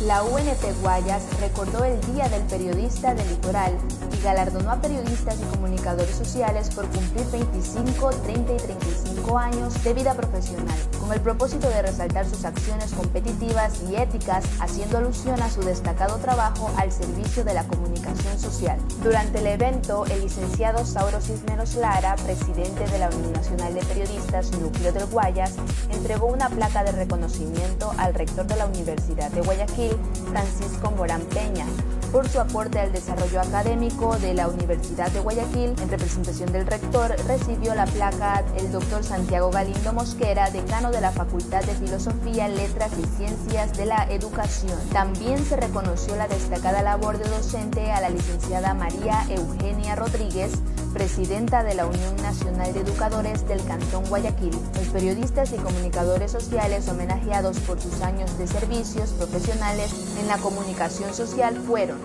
La UNP Guayas recordó el Día del Periodista del Litoral y galardonó a periodistas y comunicadores sociales por cumplir 25, 30 y 35 años de vida profesional, con el propósito de resaltar sus acciones competitivas y éticas, haciendo alusión a su destacado trabajo al servicio de la comunicación social. Durante el evento, el licenciado Sauro Cisneros Lara, presidente de la Unión Nacional de Periodistas Núcleo del Guayas, entregó una placa de reconocimiento al rector de la Universidad de Guayaquil, Francisco Morán Peña, por su aporte al desarrollo académico de la Universidad de Guayaquil. En representación del rector, recibió la placa el doctor Santiago Galindo Mosquera, decano de la Facultad de Filosofía, Letras y Ciencias de la Educación. También se reconoció la destacada labor de docente a la licenciada María Eugenia Rodríguez, presidenta de la Unión Nacional de Educadores del Cantón Guayaquil. Los periodistas y comunicadores sociales homenajeados por sus años de servicios profesionales en la comunicación social fueron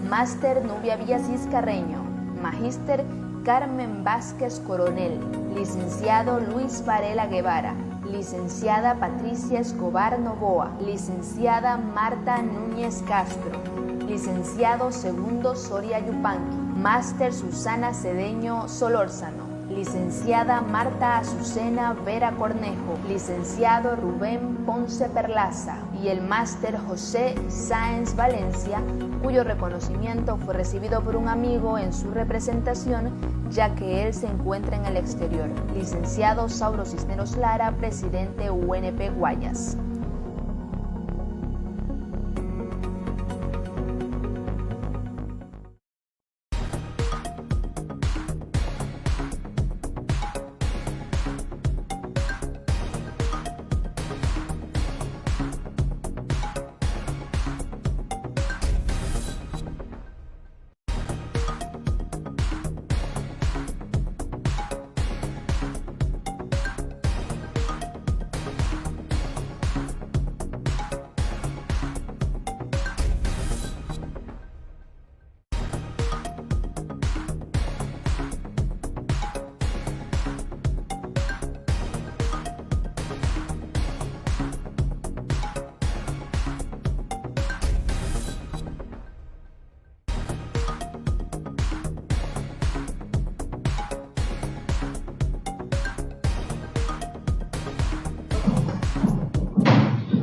Máster Nubia Villasís Carreño, Magíster Carmen Vázquez Coronel, Licenciado Luis Varela Guevara, Licenciada Patricia Escobar Novoa, Licenciada Marta Núñez Castro, Licenciado Segundo Soria Yupanqui, Máster Susana Cedeño Solórzano, Licenciada Marta Azucena Vera Cornejo, Licenciado Rubén Ponce Perlaza y el Máster José Sáenz Valencia, cuyo reconocimiento fue recibido por un amigo en su representación, ya que él se encuentra en el exterior. Licenciado Sauro Cisneros Lara, presidente UNP Guayas.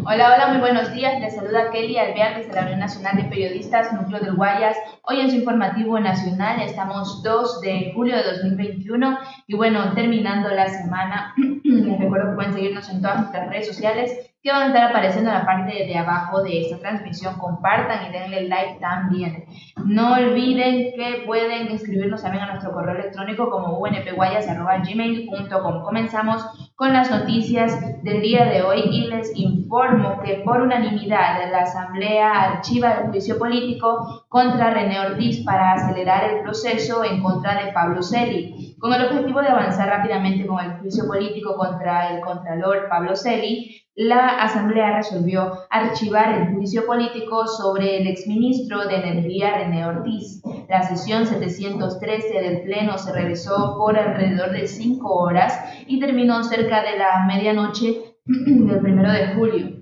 Hola, muy buenos días. Les saluda Kelly Alvear desde la Unión Nacional de Periodistas Núcleo del Guayas. Hoy en su informativo nacional estamos 2 de julio de 2021 y bueno, terminando la semana, les recuerdo que pueden seguirnos en todas nuestras redes sociales que van a estar apareciendo en la parte de abajo de esta transmisión. Compartan y denle like también. No olviden que pueden escribirnos también a nuestro correo electrónico como unpguayas@gmail.com. Comenzamos con las noticias del día de hoy y les informo que por unanimidad la Asamblea archiva el juicio político contra René Ortiz para acelerar el proceso en contra de Pablo Celi. Con el objetivo de avanzar rápidamente con el juicio político contra el contralor Pablo Celi, la Asamblea resolvió archivar el juicio político sobre el exministro de Energía René Ortiz. La sesión 713 del Pleno se realizó por alrededor de 5 horas y terminó cerca de la medianoche del 1 de julio.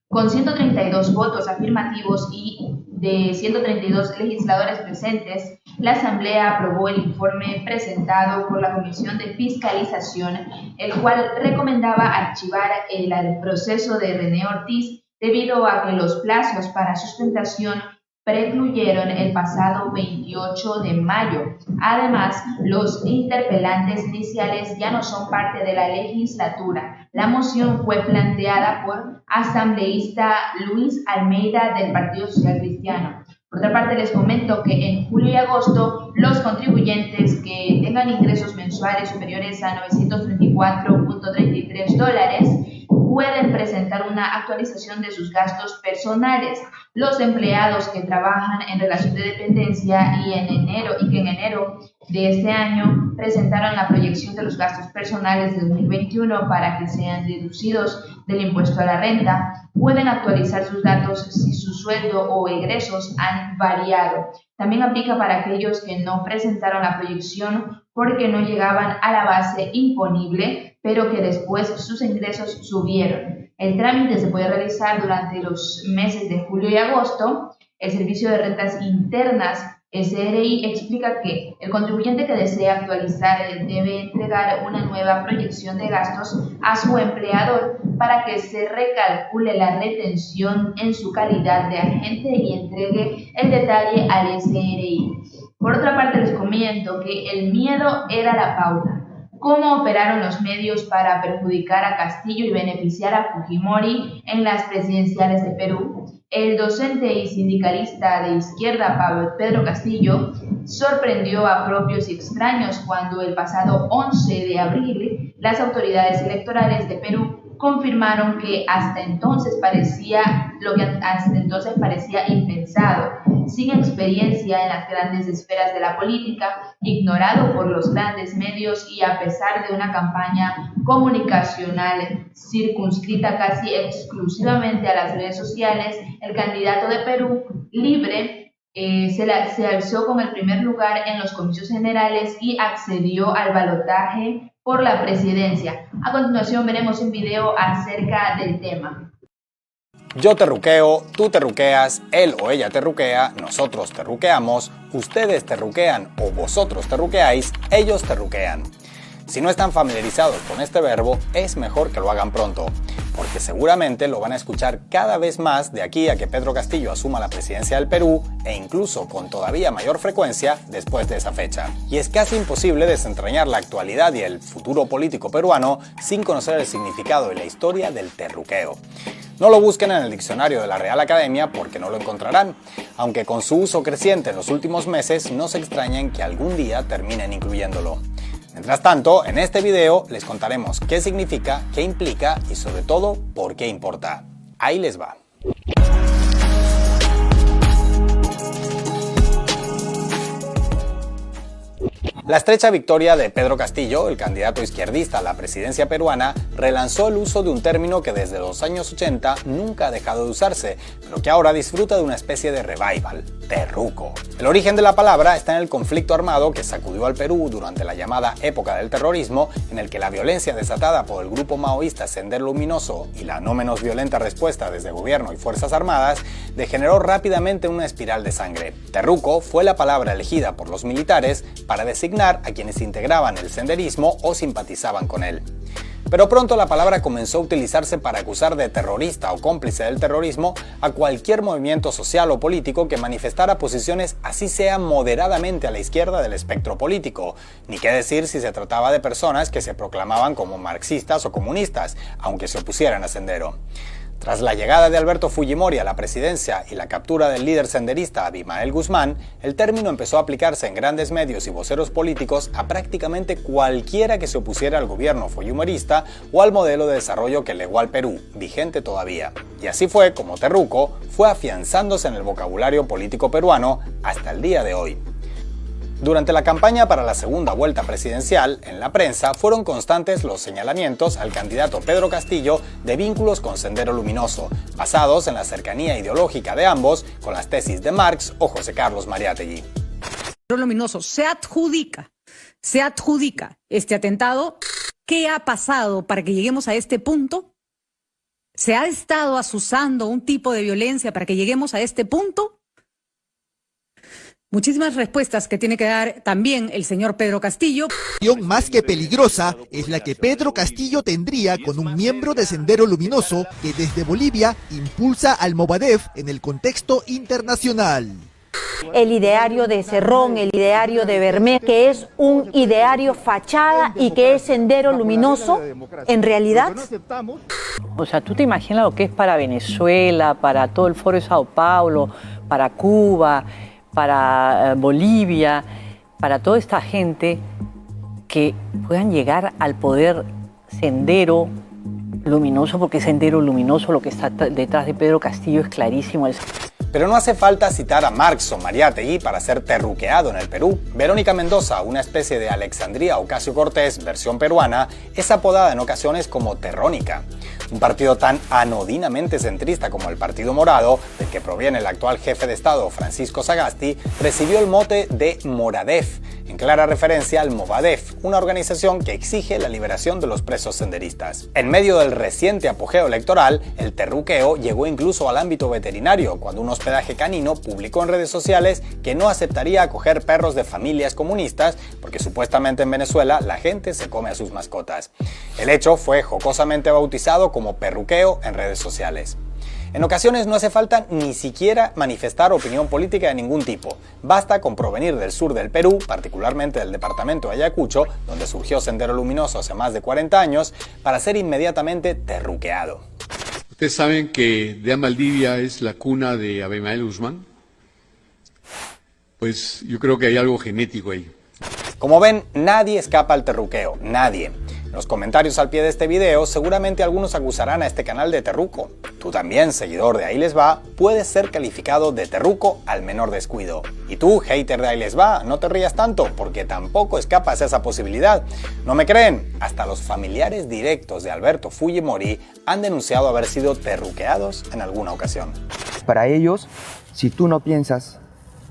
Con 132 votos afirmativos y de 132 legisladores presentes, la Asamblea aprobó el informe presentado por la Comisión de Fiscalización, el cual recomendaba archivar el proceso de René Ortiz debido a que los plazos para sustentación precluyeron el pasado 28 de mayo. Además, los interpelantes iniciales ya no son parte de la legislatura. La moción fue planteada por asambleísta Luis Almeida del Partido Social Cristiano. Por otra parte, les comento que en julio y agosto los contribuyentes que tengan ingresos mensuales superiores a $934.33 pueden presentar una actualización de sus gastos personales. Los empleados que trabajan en relación de dependencia y que en enero de este año presentaron la proyección de los gastos personales de 2021 para que sean deducidos del impuesto a la renta, pueden actualizar sus datos si su sueldo o egresos han variado. También aplica para aquellos que no presentaron la proyección porque no llegaban a la base imponible, pero que después sus ingresos subieron. El trámite se puede realizar durante los meses de julio y agosto. El Servicio de Rentas Internas SRI explica que el contribuyente que desea actualizar debe entregar una nueva proyección de gastos a su empleador para que se recalcule la retención en su calidad de agente y entregue el detalle al SRI. Por otra parte, les comento que el miedo era la pauta. ¿Cómo operaron los medios para perjudicar a Castillo y beneficiar a Fujimori en las presidenciales de Perú? El docente y sindicalista de izquierda Pedro Castillo sorprendió a propios y extraños cuando el pasado 11 de abril las autoridades electorales de Perú confirmaron que hasta entonces parecía impensado, sin experiencia en las grandes esferas de la política, ignorado por los grandes medios y a pesar de una campaña comunicacional circunscrita casi exclusivamente a las redes sociales, el candidato de Perú Libre se alzó con el primer lugar en los comicios generales y accedió al balotaje por la presidencia. A continuación veremos un video acerca del tema. Yo terruqueo, tú terruqueas, él o ella terruquea, nosotros terruqueamos, ustedes terruquean o vosotros terruqueáis, ellos terruquean. Si no están familiarizados con este verbo, es mejor que lo hagan pronto, porque seguramente lo van a escuchar cada vez más de aquí a que Pedro Castillo asuma la presidencia del Perú e incluso con todavía mayor frecuencia después de esa fecha. Y es casi imposible desentrañar la actualidad y el futuro político peruano sin conocer el significado y la historia del terruqueo. No lo busquen en el diccionario de la Real Academia porque no lo encontrarán, aunque con su uso creciente en los últimos meses no se extrañen que algún día terminen incluyéndolo. Mientras tanto, en este video les contaremos qué significa, qué implica y sobre todo por qué importa. Ahí les va. La estrecha victoria de Pedro Castillo, el candidato izquierdista a la presidencia peruana, relanzó el uso de un término que desde los años 80 nunca ha dejado de usarse, pero que ahora disfruta de una especie de revival: terruco. El origen de la palabra está en el conflicto armado que sacudió al Perú durante la llamada época del terrorismo, en el que la violencia desatada por el grupo maoísta Sendero Luminoso y la no menos violenta respuesta desde gobierno y fuerzas armadas degeneró rápidamente en una espiral de sangre. Terruco fue la palabra elegida por los militares para designar a quienes integraban el senderismo o simpatizaban con él. Pero pronto la palabra comenzó a utilizarse para acusar de terrorista o cómplice del terrorismo a cualquier movimiento social o político que manifestara posiciones así sea moderadamente a la izquierda del espectro político, ni qué decir si se trataba de personas que se proclamaban como marxistas o comunistas, aunque se opusieran a Sendero. Tras la llegada de Alberto Fujimori a la presidencia y la captura del líder senderista Abimael Guzmán, el término empezó a aplicarse en grandes medios y voceros políticos a prácticamente cualquiera que se opusiera al gobierno fujimorista o al modelo de desarrollo que legó al Perú, vigente todavía. Y así fue como terruco fue afianzándose en el vocabulario político peruano hasta el día de hoy. Durante la campaña para la segunda vuelta presidencial, en la prensa fueron constantes los señalamientos al candidato Pedro Castillo de vínculos con Sendero Luminoso, basados en la cercanía ideológica de ambos con las tesis de Marx o José Carlos Mariátegui. Sendero Luminoso se adjudica este atentado. ¿Qué ha pasado para que lleguemos a este punto? ¿Se ha estado azuzando un tipo de violencia para que lleguemos a este punto? Muchísimas respuestas que tiene que dar también el señor Pedro Castillo. Más que peligrosa es la que Pedro Castillo tendría con un miembro de Sendero Luminoso que desde Bolivia impulsa al Movadef en el contexto internacional. El ideario de Cerrón, el ideario de Bermé, que es un ideario fachada y que es Sendero Luminoso, en realidad. O sea, tú te imaginas lo que es para Venezuela, para todo el Foro de Sao Paulo, para Cuba, para Bolivia, para toda esta gente que puedan llegar al poder Sendero Luminoso, porque Sendero Luminoso, lo que está detrás de Pedro Castillo es clarísimo. Pero no hace falta citar a Marx o Mariátegui para ser terruqueado en el Perú. Verónica Mendoza, una especie de Alexandria Ocasio-Cortez versión peruana, es apodada en ocasiones como Terrónica. Un partido tan anodinamente centrista como el Partido Morado, del que proviene el actual jefe de Estado Francisco Sagasti, recibió el mote de Moradef, en clara referencia al Movadef, una organización que exige la liberación de los presos senderistas. En medio del reciente apogeo electoral, el terruqueo llegó incluso al ámbito veterinario, cuando un hospedaje canino publicó en redes sociales que no aceptaría acoger perros de familias comunistas porque supuestamente en Venezuela la gente se come a sus mascotas. El hecho fue jocosamente bautizado como perruqueo en redes sociales. En ocasiones no hace falta ni siquiera manifestar opinión política de ningún tipo. Basta con provenir del sur del Perú, particularmente del departamento de Ayacucho, donde surgió Sendero Luminoso hace más de 40 años, para ser inmediatamente terruqueado. Ustedes saben que Deán Valdivia es la cuna de Abimael Guzmán. Pues yo creo que hay algo genético ahí. Como ven, nadie escapa al terruqueo, nadie. En los comentarios al pie de este video, seguramente algunos acusarán a este canal de terruco. Tú también, seguidor de Ahí Les Va, puedes ser calificado de terruco al menor descuido. Y tú, hater de Ahí Les Va, no te rías tanto, porque tampoco escapas a esa posibilidad. ¿No me creen? Hasta los familiares directos de Alberto Fujimori han denunciado haber sido terruqueados en alguna ocasión. Para ellos, si tú no piensas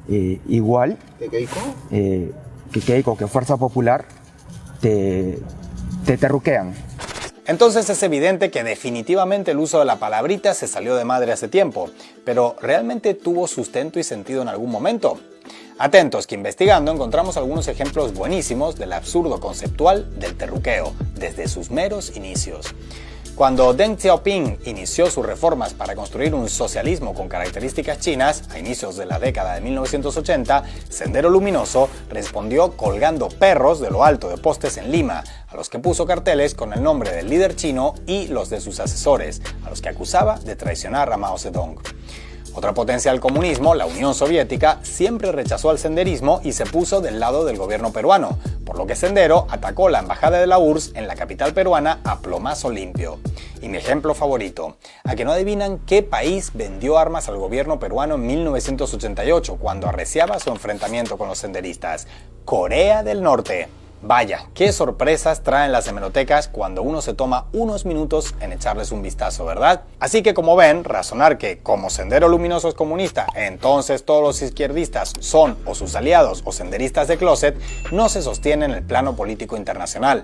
igual que Keiko, que Fuerza Popular, te terruquean. Entonces es evidente que definitivamente el uso de la palabrita se salió de madre hace tiempo, pero ¿realmente tuvo sustento y sentido en algún momento? Atentos, que investigando encontramos algunos ejemplos buenísimos del absurdo conceptual del terruqueo, desde sus meros inicios. Cuando Deng Xiaoping inició sus reformas para construir un socialismo con características chinas, a inicios de la década de 1980, Sendero Luminoso respondió colgando perros de lo alto de postes en Lima, a los que puso carteles con el nombre del líder chino y los de sus asesores, a los que acusaba de traicionar a Mao Zedong. Otra potencia del comunismo, la Unión Soviética, siempre rechazó al senderismo y se puso del lado del gobierno peruano, por lo que Sendero atacó la embajada de la URSS en la capital peruana a plomazo limpio. Y mi ejemplo favorito, ¿a que no adivinan qué país vendió armas al gobierno peruano en 1988 cuando arreciaba su enfrentamiento con los senderistas? Corea del Norte. Vaya, qué sorpresas traen las hemerotecas cuando uno se toma unos minutos en echarles un vistazo, ¿verdad? Así que como ven, razonar que como Sendero Luminoso es comunista, entonces todos los izquierdistas son o sus aliados o senderistas de closet, no se sostiene en el plano político internacional.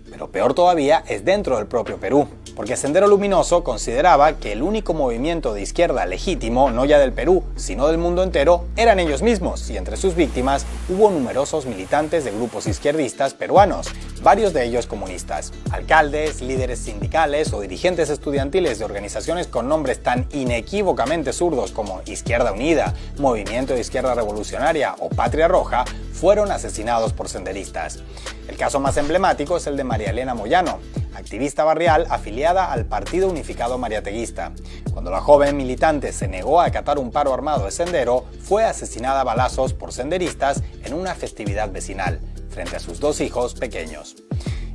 Pero peor todavía es dentro del propio Perú, porque Sendero Luminoso consideraba que el único movimiento de izquierda legítimo, no ya del Perú, sino del mundo entero, eran ellos mismos, y entre sus víctimas hubo numerosos militantes de grupos izquierdistas peruanos, varios de ellos comunistas. Alcaldes, líderes sindicales o dirigentes estudiantiles de organizaciones con nombres tan inequívocamente zurdos como Izquierda Unida, Movimiento de Izquierda Revolucionaria o Patria Roja, fueron asesinados por senderistas. El caso más emblemático es el de María Elena Moyano, activista barrial afiliada al Partido Unificado Mariateguista. Cuando la joven militante se negó a acatar un paro armado de Sendero, fue asesinada a balazos por senderistas en una festividad vecinal, frente a sus 2 hijos pequeños.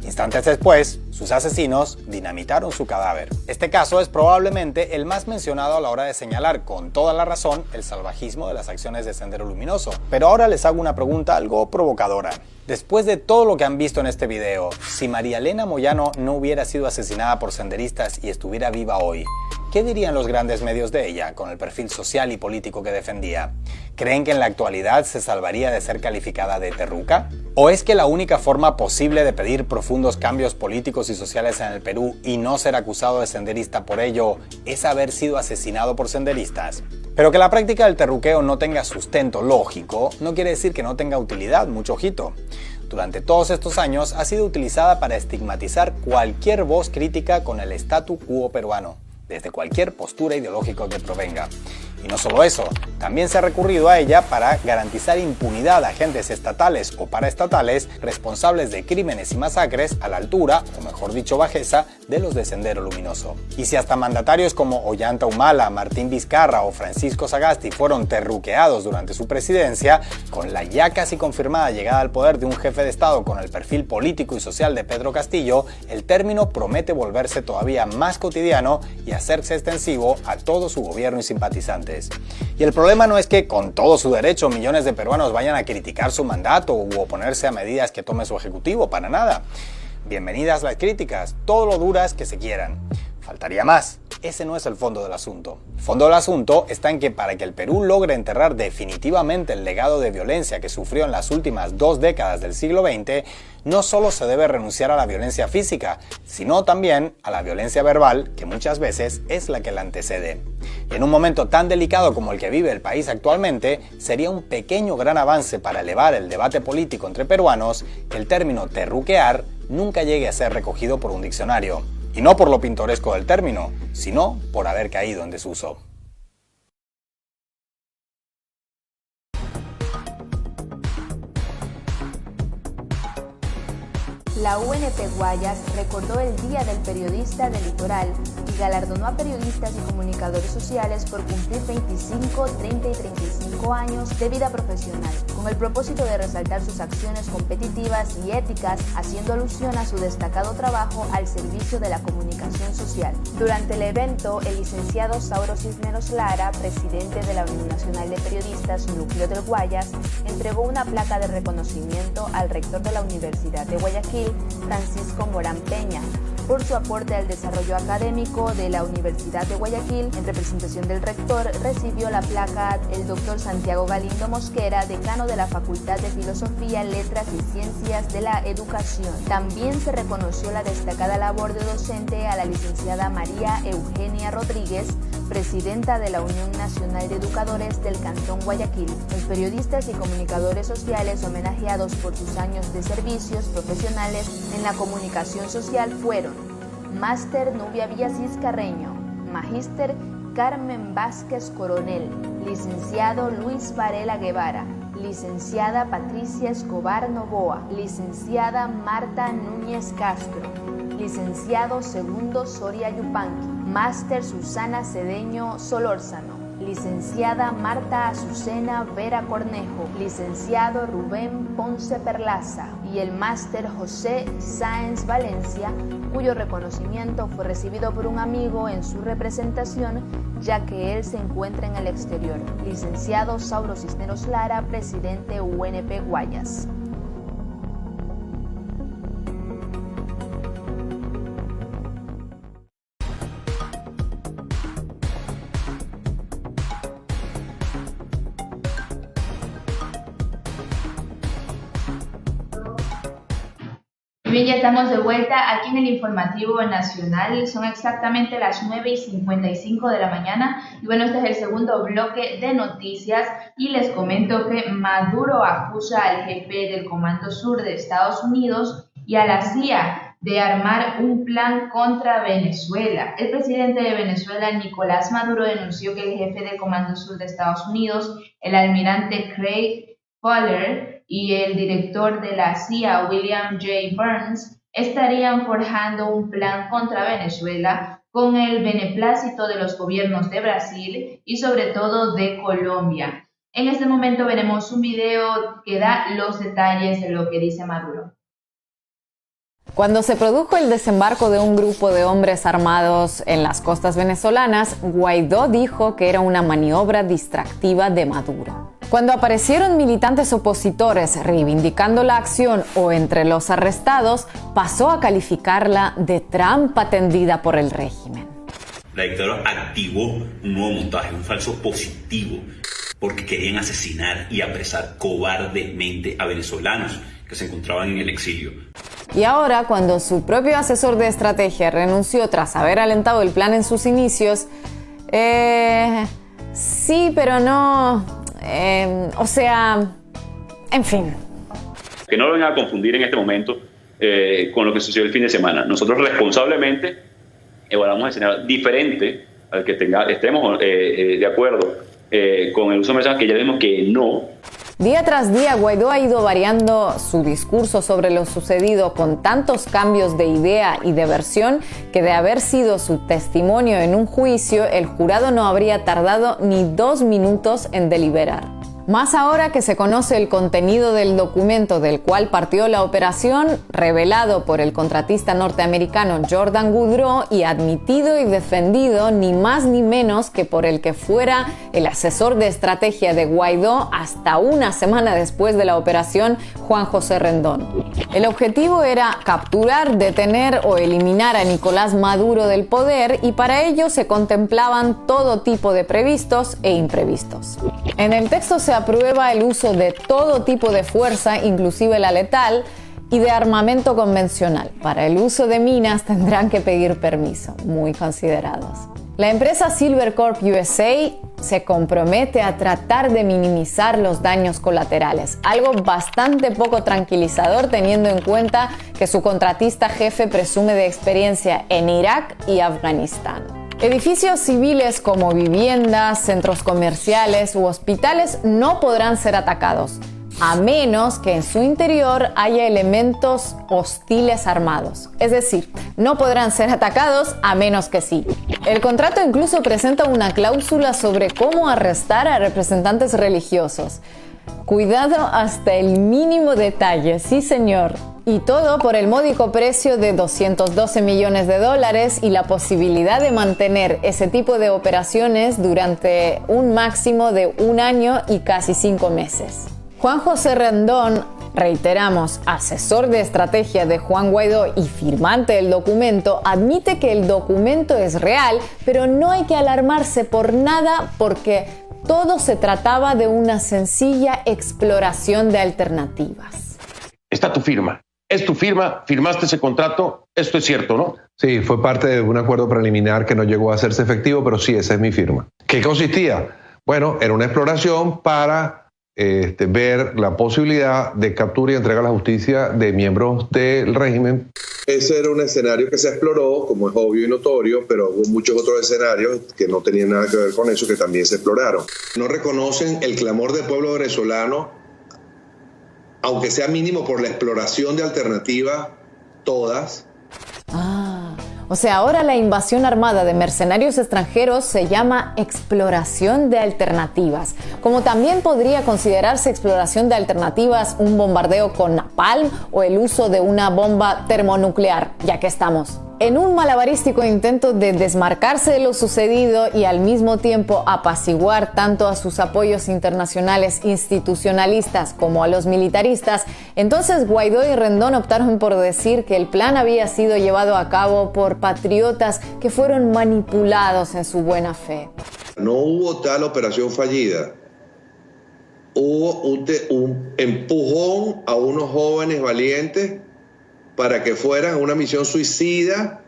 Instantes después, sus asesinos dinamitaron su cadáver. Este caso es probablemente el más mencionado a la hora de señalar con toda la razón el salvajismo de las acciones de Sendero Luminoso. Pero ahora les hago una pregunta algo provocadora. Después de todo lo que han visto en este video, si María Elena Moyano no hubiera sido asesinada por senderistas y estuviera viva hoy, ¿qué dirían los grandes medios de ella con el perfil social y político que defendía? ¿Creen que en la actualidad se salvaría de ser calificada de terruca? ¿O es que la única forma posible de pedir profundos cambios políticos y sociales en el Perú y no ser acusado de senderista por ello es haber sido asesinado por senderistas? Pero que la práctica del terruqueo no tenga sustento lógico no quiere decir que no tenga utilidad, mucho ojito. Durante todos estos años ha sido utilizada para estigmatizar cualquier voz crítica con el statu quo peruano, desde cualquier postura ideológica que provenga. Y no solo eso, también se ha recurrido a ella para garantizar impunidad a agentes estatales o paraestatales responsables de crímenes y masacres a la altura, o mejor dicho bajeza, de los de Sendero Luminoso. Y si hasta mandatarios como Ollanta Humala, Martín Vizcarra o Francisco Sagasti fueron terruqueados durante su presidencia, con la ya casi confirmada llegada al poder de un jefe de Estado con el perfil político y social de Pedro Castillo, el término promete volverse todavía más cotidiano y hacerse extensivo a todo su gobierno y simpatizantes. Y el problema no es que con todo su derecho millones de peruanos vayan a criticar su mandato u oponerse a medidas que tome su ejecutivo, para nada. Bienvenidas las críticas, todo lo duras que se quieran. Faltaría más. Ese no es el fondo del asunto. El fondo del asunto está en que para que el Perú logre enterrar definitivamente el legado de violencia que sufrió en las últimas 2 décadas del siglo XX, no solo se debe renunciar a la violencia física, sino también a la violencia verbal, que muchas veces es la que la antecede. Y en un momento tan delicado como el que vive el país actualmente, sería un pequeño gran avance para elevar el debate político entre peruanos que el término terruquear nunca llegue a ser recogido por un diccionario. Y no por lo pintoresco del término, sino por haber caído en desuso. La UNP Guayas recordó el Día del Periodista del Litoral y galardonó a periodistas y comunicadores sociales por cumplir 25, 30 y 35 años de vida profesional, con el propósito de resaltar sus acciones competitivas y éticas, haciendo alusión a su destacado trabajo al servicio de la comunicación social. Durante el evento, el licenciado Sauro Cisneros Lara, presidente de la Unión Nacional de Periodistas Núcleo del Guayas, entregó una placa de reconocimiento al rector de la Universidad de Guayaquil, Francisco Morán Peña, por su aporte al desarrollo académico de la Universidad de Guayaquil. En representación del rector, recibió la placa el doctor Santiago Galindo Mosquera, decano de la Facultad de Filosofía, Letras y Ciencias de la Educación. También se reconoció la destacada labor de docente a la licenciada María Eugenia Rodríguez, presidenta de la Unión Nacional de Educadores del Cantón Guayaquil. Los periodistas y comunicadores sociales homenajeados por sus años de servicios profesionales en la comunicación social fueron Máster Nubia Villasís Carreño, Magíster Carmen Vázquez Coronel, Licenciado Luis Varela Guevara, Licenciada Patricia Escobar Novoa, Licenciada Marta Núñez Castro, Licenciado Segundo Soria Yupanqui, Máster Susana Cedeño Solórzano, Licenciada Marta Azucena Vera Cornejo, Licenciado Rubén Ponce Perlaza y el Máster José Sáenz Valencia, cuyo reconocimiento fue recibido por un amigo en su representación, ya que él se encuentra en el exterior. Licenciado Sauro Cisneros Lara, presidente UNP Guayas. Bien, ya estamos de vuelta aquí en el Informativo Nacional. Son exactamente las 9:55 de la mañana. Y bueno, este es el segundo bloque de noticias. Y les comento que Maduro acusa al jefe del Comando Sur de Estados Unidos y a la CIA de armar un plan contra Venezuela. El presidente de Venezuela, Nicolás Maduro, denunció que el jefe del Comando Sur de Estados Unidos, el almirante Craig Fowler, y el director de la CIA, William J. Burns, estarían forjando un plan contra Venezuela con el beneplácito de los gobiernos de Brasil y sobre todo de Colombia. En este momento veremos un video que da los detalles de lo que dice Maduro. Cuando se produjo el desembarco de un grupo de hombres armados en las costas venezolanas, Guaidó dijo que era una maniobra distractiva de Maduro. Cuando aparecieron militantes opositores reivindicando la acción o entre los arrestados, pasó a calificarla de trampa tendida por el régimen. La dictadura activó un nuevo montaje, un falso positivo, porque querían asesinar y apresar cobardemente a venezolanos que se encontraban en el exilio. Y ahora, cuando su propio asesor de estrategia renunció tras haber alentado el plan en sus inicios, sí, pero no... en fin. Que no lo vengan a confundir en este momento con lo que sucedió el fin de semana. Nosotros responsablemente evaluamos un escenario diferente al que estemos de acuerdo con el uso de mensajes que ya vimos que no. Día tras día, Guaidó ha ido variando su discurso sobre lo sucedido con tantos cambios de idea y de versión que de haber sido su testimonio en un juicio, el jurado no habría tardado ni 2 minutos en deliberar. Más ahora que se conoce el contenido del documento del cual partió la operación, revelado por el contratista norteamericano Jordan Goudreau y admitido y defendido ni más ni menos que por el que fuera el asesor de estrategia de Guaidó hasta una semana después de la operación, Juan José Rendón. El objetivo era capturar, detener o eliminar a Nicolás Maduro del poder y para ello se contemplaban todo tipo de previstos e imprevistos. En el texto se aprueba el uso de todo tipo de fuerza, inclusive la letal, y de armamento convencional. Para el uso de minas tendrán que pedir permiso, muy considerados. La empresa Silvercorp USA se compromete a tratar de minimizar los daños colaterales, algo bastante poco tranquilizador teniendo en cuenta que su contratista jefe presume de experiencia en Irak y Afganistán. Edificios civiles como viviendas, centros comerciales u hospitales no podrán ser atacados, a menos que en su interior haya elementos hostiles armados. Es decir, no podrán ser atacados a menos que sí. El contrato incluso presenta una cláusula sobre cómo arrestar a representantes religiosos. Cuidado hasta el mínimo detalle, sí señor. Y todo por el módico precio de $212 millones y la posibilidad de mantener ese tipo de operaciones durante un máximo de 1 año y casi 5 meses. Juan José Rendón, reiteramos, asesor de estrategia de Juan Guaidó y firmante del documento, admite que el documento es real, pero no hay que alarmarse por nada porque todo se trataba de una sencilla exploración de alternativas. Está tu firma. Es tu firma, firmaste ese contrato, esto es cierto, ¿no? Sí, fue parte de un acuerdo preliminar que no llegó a hacerse efectivo, pero sí, esa es mi firma. ¿Qué consistía? Bueno, era una exploración para ver la posibilidad de captura y entrega a la justicia de miembros del régimen. Ese era un escenario que se exploró, como es obvio y notorio, pero hubo muchos otros escenarios que no tenían nada que ver con eso que también se exploraron. No reconocen el clamor del pueblo venezolano, aunque sea mínimo por la exploración de alternativas, todas. O sea, ahora la invasión armada de mercenarios extranjeros se llama exploración de alternativas. Como también podría considerarse exploración de alternativas un bombardeo con napalm o el uso de una bomba termonuclear, ya que estamos. En un malabarístico intento de desmarcarse de lo sucedido y al mismo tiempo apaciguar tanto a sus apoyos internacionales institucionalistas como a los militaristas, entonces Guaidó y Rendón optaron por decir que el plan había sido llevado a cabo por patriotas que fueron manipulados en su buena fe. No hubo tal operación fallida. Hubo un empujón a unos jóvenes valientes para que fueran a una misión suicida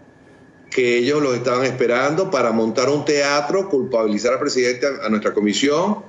que ellos los estaban esperando para montar un teatro, culpabilizar al presidente, a nuestra comisión.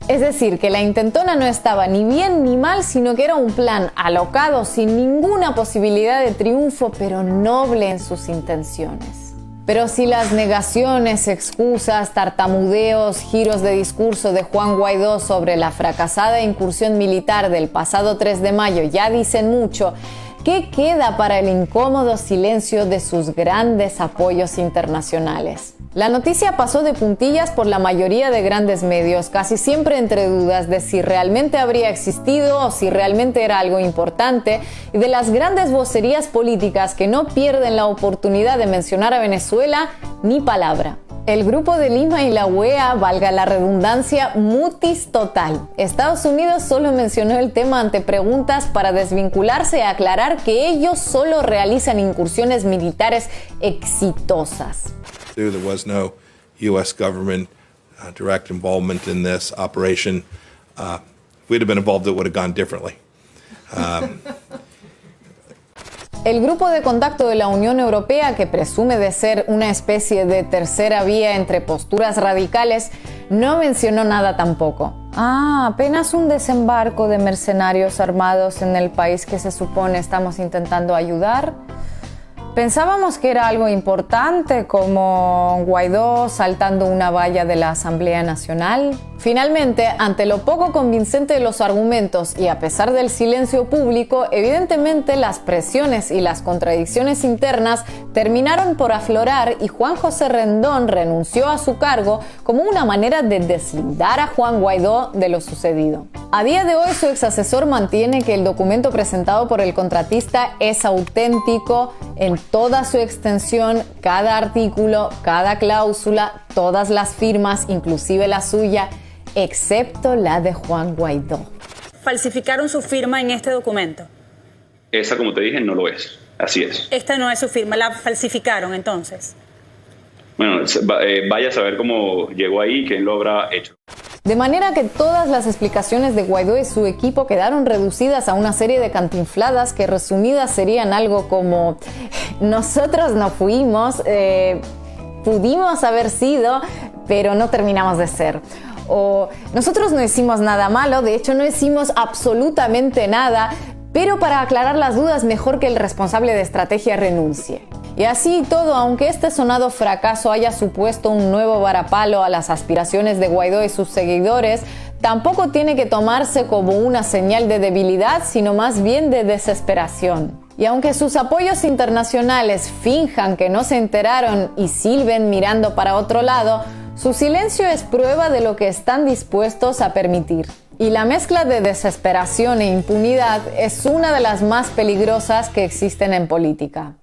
Es decir, que la intentona no estaba ni bien ni mal, sino que era un plan alocado sin ninguna posibilidad de triunfo, pero noble en sus intenciones. Pero si las negaciones, excusas, tartamudeos, giros de discurso de Juan Guaidó sobre la fracasada incursión militar del pasado 3 de mayo ya dicen mucho, ¿qué queda para el incómodo silencio de sus grandes apoyos internacionales? La noticia pasó de puntillas por la mayoría de grandes medios, casi siempre entre dudas de si realmente habría existido o si realmente era algo importante, y de las grandes vocerías políticas que no pierden la oportunidad de mencionar a Venezuela ni palabra. El Grupo de Lima y la OEA, valga la redundancia, mutis total. Estados Unidos solo mencionó el tema ante preguntas para desvincularse y aclarar que ellos solo realizan incursiones militares exitosas. There was no U.S. government direct involvement in this operation. If we'd have been involved, it would have gone differently. El Grupo de Contacto de la Unión Europea, que presume de ser una especie de tercera vía entre posturas radicales, no mencionó nada tampoco. Apenas un desembarco de mercenarios armados en el país que se supone estamos intentando ayudar. Pensábamos que era algo importante, como Guaidó saltando una valla de la Asamblea Nacional. Finalmente, ante lo poco convincente de los argumentos y a pesar del silencio público, evidentemente las presiones y las contradicciones internas terminaron por aflorar y Juan José Rendón renunció a su cargo como una manera de deslindar a Juan Guaidó de lo sucedido. A día de hoy, su exasesor mantiene que el documento presentado por el contratista es auténtico en toda su extensión, cada artículo, cada cláusula, todas las firmas, inclusive la suya, excepto la de Juan Guaidó. Falsificaron su firma en este documento. Esa, como te dije, no lo es. Así es. Esta no es su firma, la falsificaron entonces. Bueno, vaya a saber cómo llegó ahí y quién lo habrá hecho. De manera que todas las explicaciones de Guaidó y su equipo quedaron reducidas a una serie de cantinfladas que resumidas serían algo como: nosotros no fuimos, pudimos haber sido, pero no terminamos de ser. O nosotros no hicimos nada malo, de hecho no hicimos absolutamente nada, pero para aclarar las dudas mejor que el responsable de estrategia renuncie. Y así y todo, aunque este sonado fracaso haya supuesto un nuevo varapalo a las aspiraciones de Guaidó y sus seguidores, tampoco tiene que tomarse como una señal de debilidad, sino más bien de desesperación. Y aunque sus apoyos internacionales finjan que no se enteraron y silben mirando para otro lado, su silencio es prueba de lo que están dispuestos a permitir. Y la mezcla de desesperación e impunidad es una de las más peligrosas que existen en política.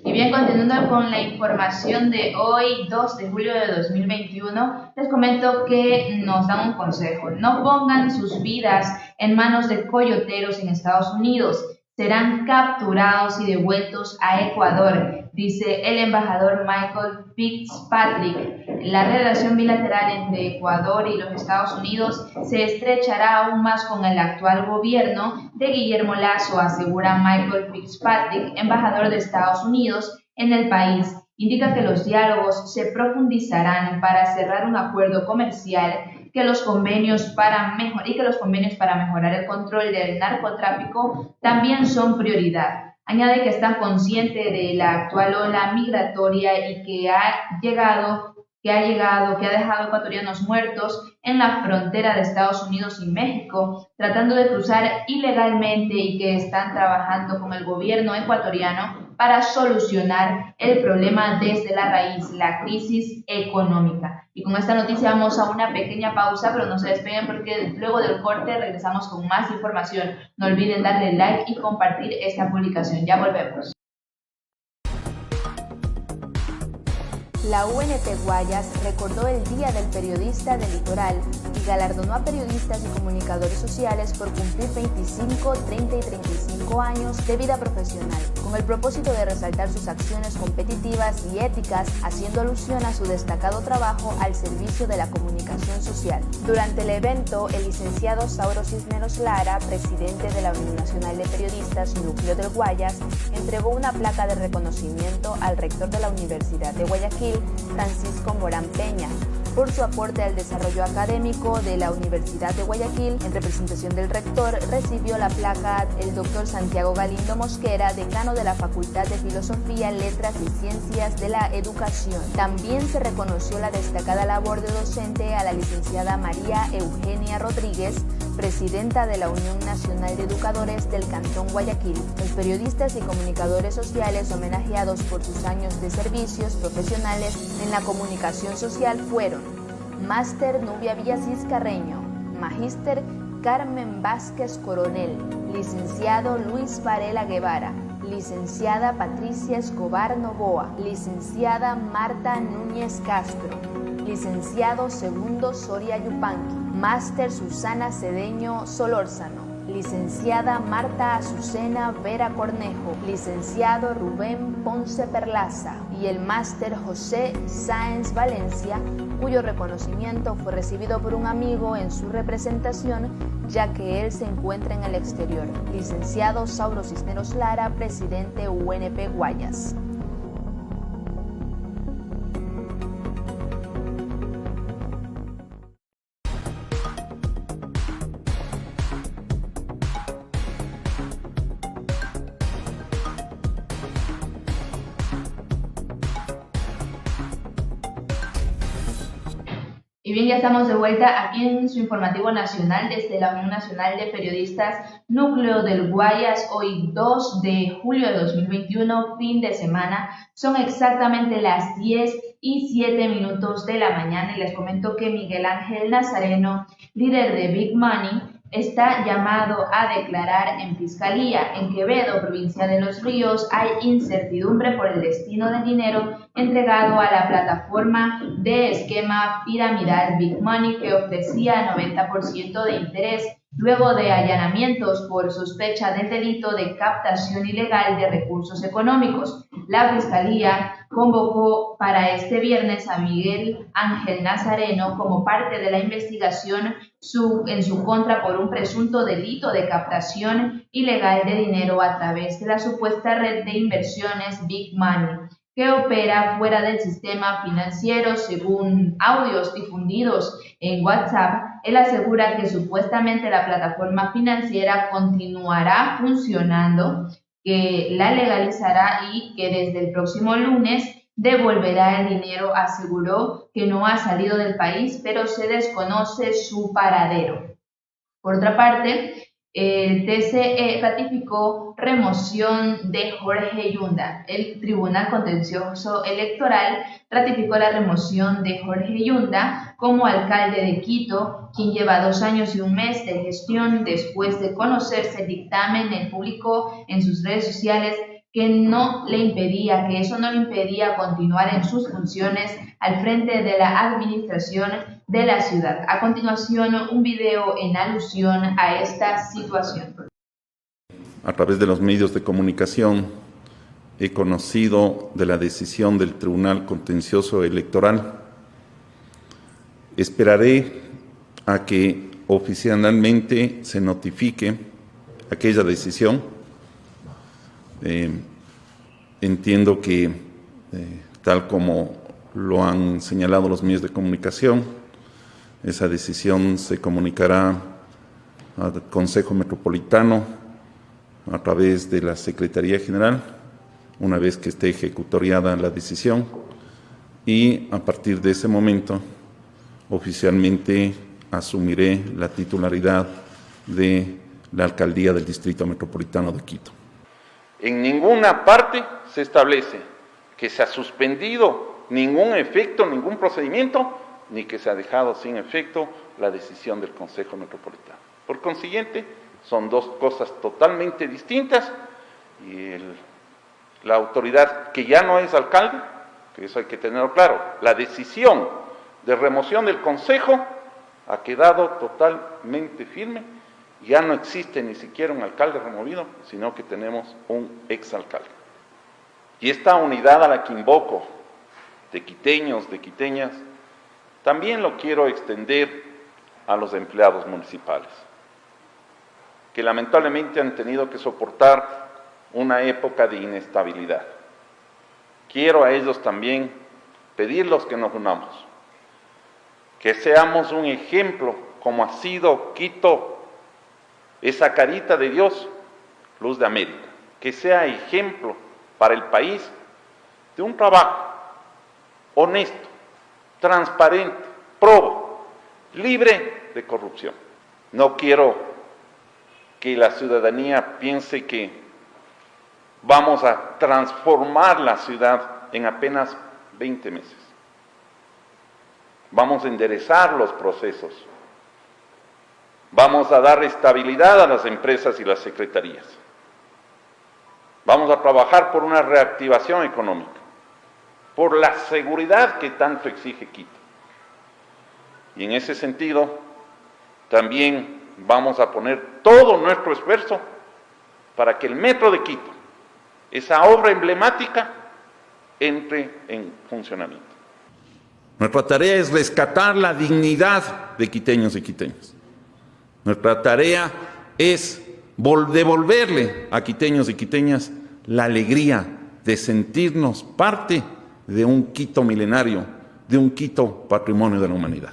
Y bien, continuando con la información de hoy, 2 de julio de 2021, les comento que nos dan un consejo: no pongan sus vidas en manos de coyoteros en Estados Unidos. Serán capturados y devueltos a Ecuador, dice el embajador Michael Fitzpatrick. La relación bilateral entre Ecuador y los Estados Unidos se estrechará aún más con el actual gobierno de Guillermo Lasso, asegura Michael Fitzpatrick, embajador de Estados Unidos en el país. Indica que los diálogos se profundizarán para cerrar un acuerdo comercial que los convenios para mejorar el control del narcotráfico también son prioridad. Añade que están conscientes de la actual ola migratoria y que ha dejado ecuatorianos muertos en la frontera de Estados Unidos y México, tratando de cruzar ilegalmente, y que están trabajando con el gobierno ecuatoriano para solucionar el problema desde la raíz, la crisis económica. Y con esta noticia vamos a una pequeña pausa, pero no se despeguen porque luego del corte regresamos con más información. No olviden darle like y compartir esta publicación. Ya volvemos. La UNP Guayas recordó el Día del Periodista del Litoral y galardonó a periodistas y comunicadores sociales por cumplir 25, 30 y 35 años de vida profesional, con el propósito de resaltar sus acciones competitivas y éticas, haciendo alusión a su destacado trabajo al servicio de la comunicación social. Durante el evento, el licenciado Sauro Cisneros Lara, presidente de la Unión Nacional de Periodistas Núcleo del Guayas, entregó una placa de reconocimiento al rector de la Universidad de Guayaquil, Francisco Morán Peña, por su aporte al desarrollo académico de la Universidad de Guayaquil. En representación del rector, recibió la placa el doctor Santiago Galindo Mosquera, decano de la Facultad de Filosofía, Letras y Ciencias de la Educación. También se reconoció la destacada labor de docente a la licenciada María Eugenia Rodríguez, presidenta de la Unión Nacional de Educadores del Cantón Guayaquil. Los periodistas y comunicadores sociales homenajeados por sus años de servicios profesionales en la comunicación social fueron Máster Nubia Villasís Carreño, Magíster Carmen Vázquez Coronel, Licenciado Luis Varela Guevara, Licenciada Patricia Escobar Novoa, Licenciada Marta Núñez Castro, Licenciado Segundo Soria Yupanqui, Máster Susana Cedeño Solórzano, Licenciada Marta Azucena Vera Cornejo, Licenciado Rubén Ponce Perlaza y el Máster José Sáenz Valencia, cuyo reconocimiento fue recibido por un amigo en su representación, ya que él se encuentra en el exterior. Licenciado Sauro Cisneros Lara, presidente UNP Guayas. Y bien, ya estamos de vuelta aquí en su informativo nacional desde la Unión Nacional de Periodistas Núcleo del Guayas. Hoy 2 de julio de 2021, fin de semana. Son exactamente las 10:07 de la mañana y les comento que Miguel Ángel Nazareno, líder de Big Money, está llamado a declarar en fiscalía. En Quevedo, provincia de Los Ríos, hay incertidumbre por el destino del dinero entregado a la plataforma de esquema piramidal Big Money, que ofrecía 90% de interés, luego de allanamientos por sospecha del delito de captación ilegal de recursos económicos. La Fiscalía convocó para este viernes a Miguel Ángel Nazareno como parte de la investigación en su contra por un presunto delito de captación ilegal de dinero a través de la supuesta red de inversiones Big Money, que opera fuera del sistema financiero. Según audios difundidos en WhatsApp, él asegura que supuestamente la plataforma financiera continuará funcionando, que la legalizará y que desde el próximo lunes devolverá el dinero. Aseguró que no ha salido del país, pero se desconoce su paradero. Por otra parte, el TCE ratificó remoción de Jorge Yunda. El Tribunal Contencioso Electoral ratificó la remoción de Jorge Yunda como alcalde de Quito, quien lleva 2 años y 1 mes de gestión después de conocerse el dictamen. Él publicó en sus redes sociales que eso no le impedía continuar en sus funciones al frente de la administración de la ciudad. A continuación, un video en alusión a esta situación. A través de los medios de comunicación he conocido de la decisión del Tribunal Contencioso Electoral. Esperaré a que oficialmente se notifique aquella decisión. Entiendo que, tal como lo han señalado los medios de comunicación, esa decisión se comunicará al Consejo Metropolitano a través de la Secretaría General, una vez que esté ejecutoriada la decisión, y a partir de ese momento oficialmente asumiré la titularidad de la Alcaldía del Distrito Metropolitano de Quito. En ninguna parte se establece que se ha suspendido ningún efecto, ningún procedimiento, ni que se ha dejado sin efecto la decisión del Consejo Metropolitano. Por consiguiente, son 2 cosas totalmente distintas, y la autoridad que ya no es alcalde, que eso hay que tenerlo claro, la decisión de remoción del Consejo ha quedado totalmente firme. Ya no existe ni siquiera un alcalde removido, sino que tenemos un exalcalde. Y esta unidad a la que invoco, de quiteños, de quiteñas, también lo quiero extender a los empleados municipales, que lamentablemente han tenido que soportar una época de inestabilidad. Quiero a ellos también pedirles que nos unamos, que seamos un ejemplo, como ha sido Quito, esa carita de Dios, luz de América, que sea ejemplo para el país de un trabajo honesto, transparente, probo, libre de corrupción. No quiero que la ciudadanía piense que vamos a transformar la ciudad en apenas 20 meses. Vamos a enderezar los procesos. Vamos a dar estabilidad a las empresas y las secretarías. Vamos a trabajar por una reactivación económica, por la seguridad que tanto exige Quito. Y en ese sentido, también vamos a poner todo nuestro esfuerzo para que el Metro de Quito, esa obra emblemática, entre en funcionamiento. Nuestra tarea es rescatar la dignidad de quiteños y quiteñas. Nuestra tarea es devolverle a quiteños y quiteñas la alegría de sentirnos parte de un Quito milenario, de un Quito patrimonio de la humanidad.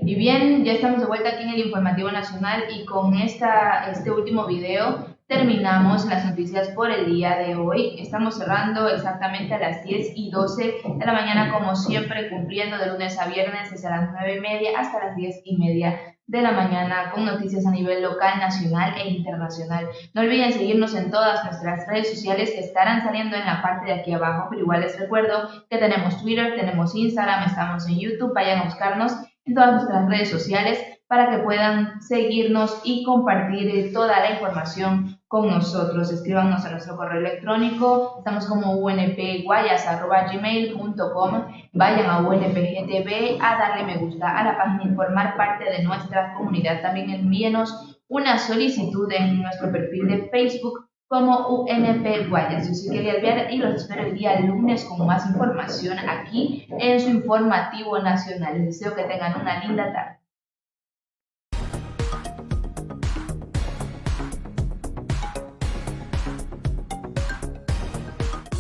Y bien, ya estamos de vuelta aquí en el Informativo Nacional, y con este último video terminamos las noticias por el día de hoy. Estamos cerrando exactamente a las 10:12 de la mañana, como siempre, cumpliendo de lunes a viernes desde las 9:30 hasta las 10:30 de la mañana, con noticias a nivel local, nacional e internacional. No olviden seguirnos en todas nuestras redes sociales que estarán saliendo en la parte de aquí abajo, pero igual les recuerdo que tenemos Twitter, tenemos Instagram, estamos en YouTube. Vayan a buscarnos en todas nuestras redes sociales para que puedan seguirnos y compartir toda la información con nosotros. Escríbanos a nuestro correo electrónico, estamos como unpguayas@gmail.com. Vayan a UNPGTV a darle me gusta a la página y formar parte de nuestra comunidad. También envíenos una solicitud en nuestro perfil de Facebook como UNP Guayas. Yo soy Kelly Alvear y los espero el día lunes con más información aquí en su informativo nacional. Les deseo que tengan una linda tarde.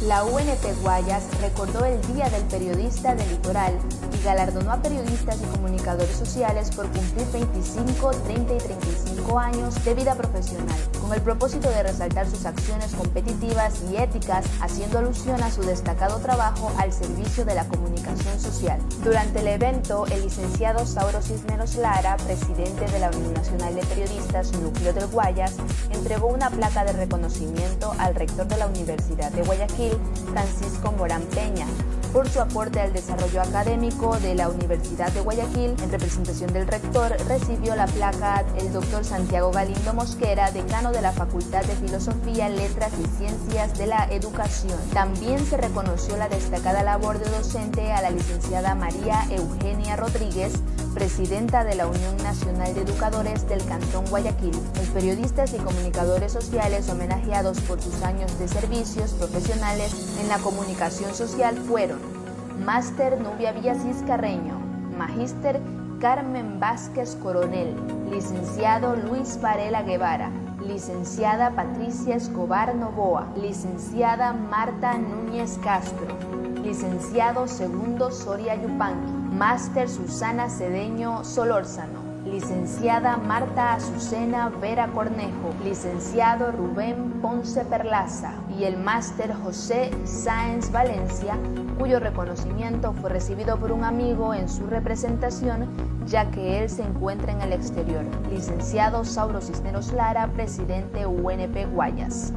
La UNP Guayas recordó el Día del Periodista del Litoral y galardonó a periodistas y comunicadores sociales por cumplir 25, 30 y 35 años de vida profesional, con el propósito de resaltar sus acciones competitivas y éticas, haciendo alusión a su destacado trabajo al servicio de la comunicación social. Durante el evento, el licenciado Sauro Cisneros Lara, presidente de la Unión Nacional de Periodistas Núcleo del Guayas, entregó una placa de reconocimiento al rector de la Universidad de Guayaquil, Francisco Morán Peña, por su aporte al desarrollo académico de la Universidad de Guayaquil. En representación del rector, recibió la placa el doctor Santiago Galindo Mosquera, decano de la Facultad de Filosofía, Letras y Ciencias de la Educación. También se reconoció la destacada labor de docente a la licenciada María Eugenia Rodríguez, presidenta de la Unión Nacional de Educadores del Cantón Guayaquil. Los periodistas y comunicadores sociales homenajeados por sus años de servicios profesionales en la comunicación social fueron Máster Nubia Villasís Carreño, Magíster Carmen Vázquez Coronel, licenciado Luis Varela Guevara, licenciada Patricia Escobar Novoa, licenciada Marta Núñez Castro, licenciado Segundo Soria Yupanqui, Máster Susana Cedeño Solórzano, licenciada Marta Azucena Vera Cornejo, licenciado Rubén Ponce Perlaza y el máster José Sáenz Valencia, cuyo reconocimiento fue recibido por un amigo en su representación, ya que él se encuentra en el exterior. Licenciado Sauro Cisneros Lara, presidente UNP Guayas.